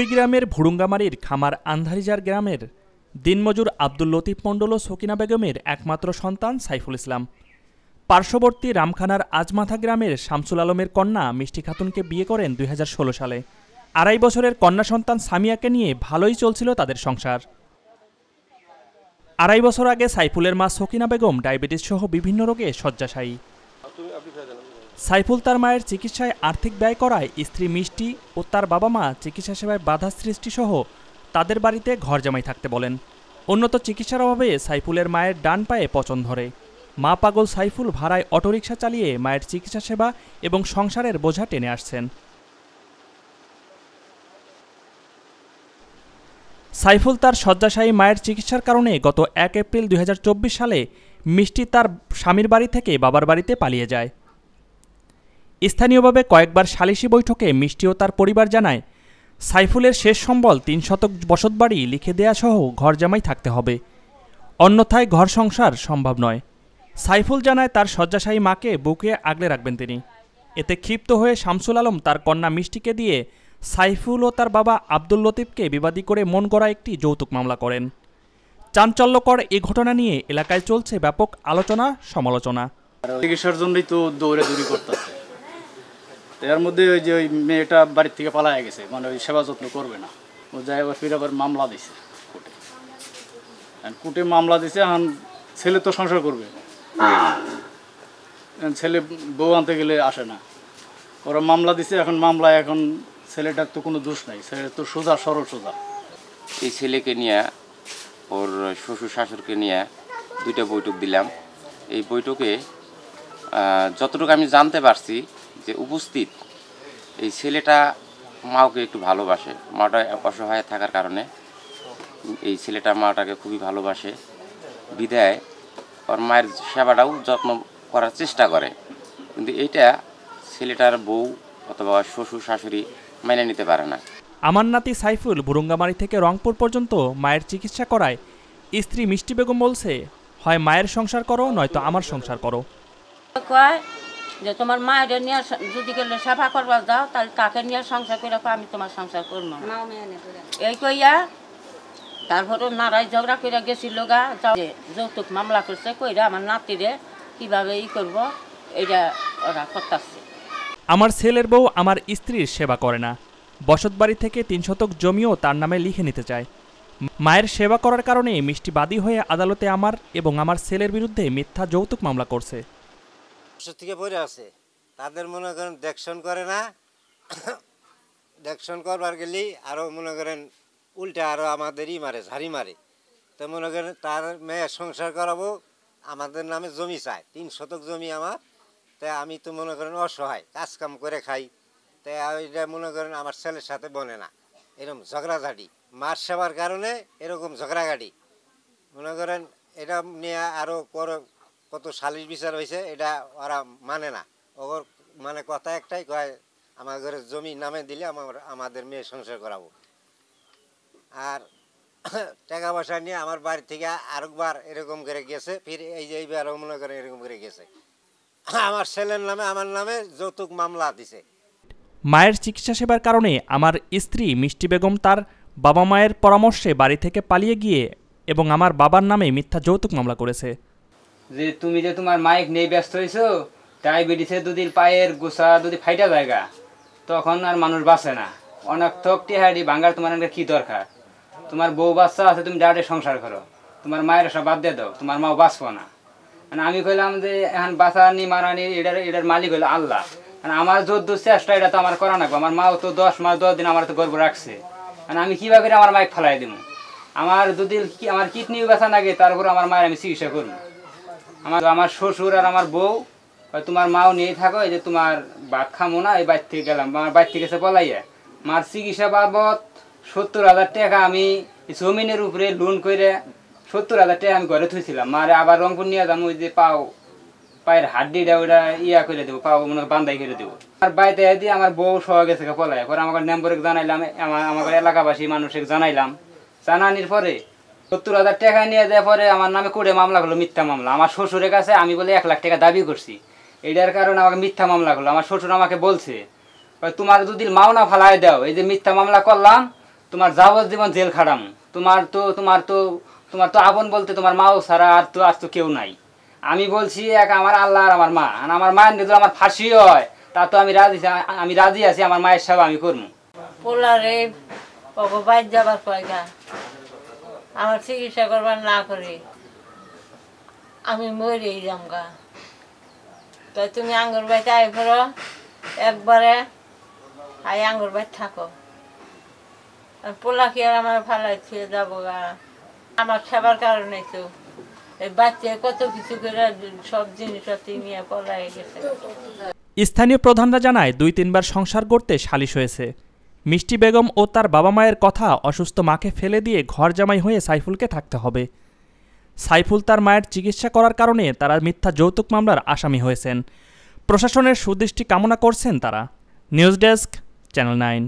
কুড়িগ্রামের ভুরুঙ্গামারীর খামার আন্ধারিজার গ্রামের দিনমজুর আব্দুল লতিফ মণ্ডল ও সকিনা বেগমের একমাত্র সন্তান সাইফুল ইসলাম। পার্শ্ববর্তী রামখানার আজমাথা গ্রামের শামসুল আলমের কন্যা মিষ্টি খাতুনকে বিয়ে করেন ২০১৬ সালে। ২.৫ বছরের কন্যা সন্তান সামিয়াকে নিয়ে ভালোই চলছিল তাদের সংসার। ২.৫ বছর আগে সাইফুলের মা সকিনা বেগম ডায়াবেটিস সহ বিভিন্ন রোগে শয্যাশায়ী। সাইফুল তার মায়ের চিকিৎসায় আর্থিক ব্যয় করায় স্ত্রী মিষ্টি ও তার বাবা মা চিকিৎসা সেবায় বাধা সৃষ্টি সহ তাদের বাড়িতে ঘর জামাই থাকতে বলেন। উন্নত চিকিৎসার অভাবে সাইফুলের মায়ের ডান পায়ে পচন ধরে। মা পাগল সাইফুল ভাড়ায় অটোরিকশা চালিয়ে মায়ের চিকিৎসা সেবা এবং সংসারের বোঝা টেনে আসছেন। সাইফুল তার শয্যাশায়ী মায়ের চিকিৎসার কারণে গত ১ এপ্রিল ২০২৪ সালে মিষ্টি তার স্বামীর বাড়ি থেকে বাবার বাড়িতে পালিয়ে যায়। স্থানীয়ভাবে কয়েকবার সালিশি বৈঠকে মিষ্টি ও তার পরিবার জানায় সাইফুলের শেষ সম্বল ৩ শতক বসতবাড়ি লিখে দেয়া সহ ঘর জামাই থাকতে হবে, অন্যথায় ঘর সংসার সম্ভব নয়। সাইফুল জানায় তার শয্যাশায়ী মাকে বুকে আগলে রাখবেন তিনি। এতে ক্ষিপ্ত হয়ে শামসুল আলম তার কন্যা মিষ্টিকে দিয়ে সাইফুল ও তার বাবা আব্দুল লতিফকে বিবাদী করে মন গড়া একটি যৌতুক মামলা করেন। চাঞ্চল্যকর এ ঘটনা নিয়ে এলাকায় চলছে ব্যাপক আলোচনা সমালোচনা। চিকিৎসার জন্যই তো দৌড়াদৌড়ি করতেছে। এর মধ্যে ওই যে ওই মেয়েটা বাড়ির থেকে পালায় গেছে, মানে ওই সেবা যত্ন করবে না, ও যাই আবার ফিরে আবার মামলা দিছে কোর্টে। কোর্টে মামলা দিছে, এখন ছেলে তো সংসার করবে, ছেলে বউ আনতে গেলে আসে না, ওরা মামলা দিছে। এখন মামলায় এখন ছেলেটার তো কোনো দোষ নাই, ছেলে তো সোজা সরল সোজা। এই ছেলেকে নিয়ে ওর শ্বশুর শাশুড়কে নিয়ে 2টা বৈঠক দিলাম। এই বৈঠকে যতটুকু আমি জানতে পারছি যে উপস্থিত এই ছেলেটা মাকে একটু ভালোবাসে, মাটা অসহায় থাকার কারণে এই ছেলেটা মাটাকে খুবই ভালোবাসে, বিধায় ওর মায়ের সেবাটাও যত্ন করার চেষ্টা করে। কিন্তু এইটা ছেলেটার বউ অথবা শ্বশুর শাশুড়ি মেনে নিতে পারে না। আমার নাতি সাইফুল ভুরুঙ্গামারী থেকে রংপুর পর্যন্ত মায়ের চিকিৎসা করায় স্ত্রী মিষ্টি বেগম বলছে, হয় মায়ের সংসার করো নয়তো আমার সংসার করো। যে তোমার মায়ের নিয়ে যদি গেলে সেবা করবা যাও, তাহলে তাকে নিয়ে সংসার করে আমি তোমার সংসার করবো এই কইয়া তারপরে নারায় ঝগড়া করে গেছিল গা, যৌতুক মামলা করছে কইরা আমার নাতিরে কিভাবে করব এটা ওরা করতেছে। আমার ছেলের বউ আমার স্ত্রীর সেবা করে না, বসতবাড়ি থেকে 3 শতক জমিও তার নামে লিখে নিতে চায়। মায়ের সেবা করার কারণে মিষ্টি বাদী হয়ে আদালতে আমার এবং আমার ছেলের বিরুদ্ধে মিথ্যা যৌতুক মামলা করছে। থেকে পড়ে আছে, তাদের মনে করেন দেখশন করে না, দেখশন করবার গেলেই আরও মনে করেন উল্টা আরও আমাদেরই মারে, ঝাড়ি মারে। তো মনে করেন তার মেয়ে সংসার করাবো, আমাদের নামে জমি চায়, 3 শতক জমি আমার। তাই আমি তো মনে করেন অসহায়, কাজকাম করে খাই, তাই এটা মনে করেন আমার ছেলের সাথে বনে না, এরকম ঝগড়াঝাটি মার সেবার কারণে এরকম ঝগড়াঘাটি মনে করেন। এটা নিয়ে আরও কত সালিশ বিচার হয়েছে, এটা ওরা মানে না। ওর মানে কথা একটাই কয়, আমার ঘরে জমি নামে দিলে আমাদের মেয়ে সংসার করাবো। আর টাকা পয়সা নিয়ে আমার বাড়ি থেকে আরেকবার এরকম করে গেছে, ফির এই যে এইবারও মনে করেন এরকম করে গেছে। আমার ছেলের নামে আমার নামে যৌতুক মামলা দিছে। মায়ের চিকিৎসা সেবার কারণে আমার স্ত্রী মিষ্টি বেগম তার বাবা মায়ের পরামর্শে বাড়ি থেকে পালিয়ে গিয়ে এবং আমার বাবার নামে মিথ্যা যৌতুক মামলা করেছে। যে তুমি যে তোমার মাইক নিয়ে ব্যস্ত হয়েছো, ডায়াবেটিসে দুদিন পায়ের গোসা যদি ফাইটা জায়গা, তখন আর মানুষ বাঁচে না। অনেক থকটি হাড়ি ভাঙ্গার তোমার কি দরকার? তোমার বউ বাচ্চা আছে, তুমি ডাইরেক্ট সংসার করো, তোমার মায়ের সব বাদ দিয়ে দাও, তোমার মাও বাঁচবো না। মানে আমি কইলাম যে এখন বাঁচানি মারানি এটার মালিক হইলো আল্লাহ। মানে আমার যত চেষ্টা এটা তো আমার করা লাগবে। আমার মাও তো 10 মাস 10 দিন আমার তো গর্ব রাখছে, মানে আমি কীভাবে আমার মাইক ফেলাই দিব? আমার যদি আমার কিডনি ব্যথা লাগে, তারপরে আমার মায়ের আমি চিকিৎসা করবো। আমার শ্বশুর আর আমার বউ, তোমার মাও নিয়ে থাকো, এই যে তোমার ভাত খামো না, এই বাড়ি থেকে গেলাম, আমার বাড়ি থেকে এসে পলাইয়া মার চিকিৎসা বাবদ 70,000 টাকা আমি জমিনের উপরে লোন করে 70,000 টাকা আমি ঘরে থুইছিলাম। মারে আবার রংপুর নিয়ে যাবো, ওই যে পায়ের হাড্ডিটা ওইটা করে দেবো, পাও মনে বান্ধাই করে দেবো। আমার বাড়িতে দিয়ে আমার বউ সহ গেছে পলায়, পরে আমার নম্বরে জানাইলাম, আমার এলাকাবাসী মানুষকে জানাইলাম। জানানির পরে 70,000 টাকা নিয়ে দেওয়ার পরে আমার নামে কোর্টে মামলা হলো, মিথ্যা মামলা। আমার শ্বশুরের কাছে আমি বলে 1 লাখ টাকা দাবি করছি, এটার কারণে আমাকে মিথ্যা মামলা হলো। আমার শ্বশুর আমাকে বলছে, তোমার যদি মাও না ফালাই দাও, এই যে মিথ্যা মামলা করলাম, তোমার যাবজ্জীবন জেল খাটাম। তোমার তো আপন বলতে তোমার মাও ছাড়া আর তো কেউ নাই। আমি বলছি এক আমার আল্লাহ আর আমার মা, আর আমার মায়ের যদি আমার ফাঁসি হয় তা তো আমি রাজি আছি, আমার মায়ের সেবা আমি করবো। পোলারে বাইর যাবার কয়গা আমার চিকিৎসা করবার না করে আমি মরেই যামগা। তাই তুমি আঙ্গুর বাড়িতে আয় করো একবারে, আঙ্গুর বাড়ি থাকো। আর পোলা কি আর আমার ফালাই ছুঁয়ে যাবো গা? আমার সেবার কারণে তো এই বাচ্চা কত কিছু করে সব জিনিসপাতি নিয়ে পলাই গেছে। স্থানীয় প্রধানরা জানায় ২-৩ বার সংসার করতে সালিশ হয়েছে। মিষ্টি বেগম ও তার বাবা মায়ের কথা, অসুস্থ মাকে ফেলে দিয়ে ঘর জামাই হয়ে সাইফুলকে থাকতে হবে। সাইফুল তার মায়ের চিকিৎসা করার কারণে তারা মিথ্যা যৌতুক মামলার আসামি হয়েছেন। প্রশাসনের সুদৃষ্টি কামনা করছেন তারা। News desk, channel 9।